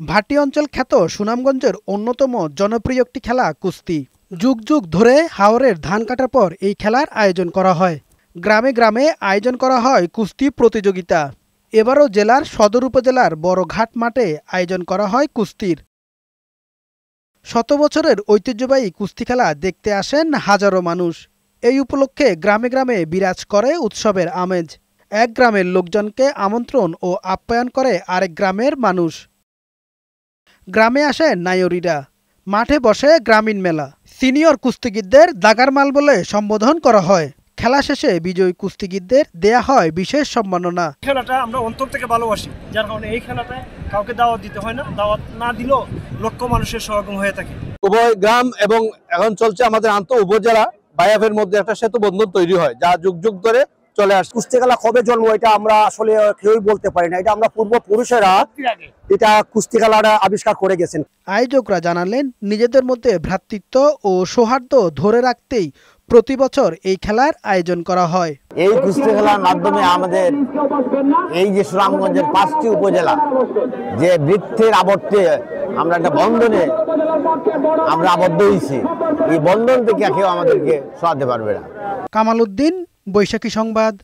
ভাটি অঞ্চল খ্যাত সুনামগঞ্জের অন্যতম জনপ্রিয় একটি খেলা কুস্তি। যুগ যুগ ধরে হাওরের ধান কাটার পর এই খেলার আয়োজন করা হয়। গ্রামে গ্রামে আয়োজন করা হয় কুস্তি প্রতিযোগিতা। এবারও জেলার সদর উপজেলার বড়ঘাট মাঠে আয়োজন করা হয় কুস্তির। শত বছরের ঐতিহ্যবাহী কুস্তি খেলা দেখতে আসেন হাজারো মানুষ। এই উপলক্ষে গ্রামে গ্রামে বিরাজ করে উৎসবের আমেজ। এক গ্রামের লোকজনকে আমন্ত্রণ ও আপ্যায়ন করে আরেক গ্রামের মানুষ। গ্রামে আসেন নায়রীরা, মাঠে বসে গ্রামীণ মেলা। সিনিয়র কুস্তিগিরদের দাগারমাল বলে সম্বোধন করা হয়। খেলা শেষে বিজয়ী কুস্তিগিরদের দেয়া হয় বিশেষ সম্মাননা। খেলাটা আমরা অন্তর থেকে ভালোবাসি, যার কারণে এই খেলাটা কাউকে দাওয়াত দিতে হয় না, দাওয়াত না দিলেও লক্ষ মানুষের সমাগম হয়ে থাকে। উভয় গ্রাম এবং এখন চলছে আমাদের আন্তঃ উপজেলা বাইএফের মধ্যে একটা সেতু বন্ধন তৈরি হয়, যা যুগ যুগ ধরে চলে আসছে। কুস্তি খেলা কবে জন্ম এটা আমরা আসলে কেউই বলতে পারি না। এটা আমরা পূর্বপুরুষেরা এটা কুস্তি খেলাটা আবিষ্কার করে গেছেন। আয়োজকরা জানালেন, নিজেদের মধ্যে ভ্রাতৃত্ব ও সৌহার্দ্য ধরে রাখতেই প্রতি বছর এই খেলার আয়োজন করা হয়। এই কুস্তি খেলার মাধ্যমে আমাদের এই যে সুনামগঞ্জের 5টি উপজেলা যে বৃত্তের আবর্তে আমরা একটা বন্ধনে আমরা আবদ্ধ হয়েছি, এই বন্ধন থেকে কেউ আমাদেরকে সরাতে পারবে না। কামাল উদ্দিন, বৈশাখী সংবাদ।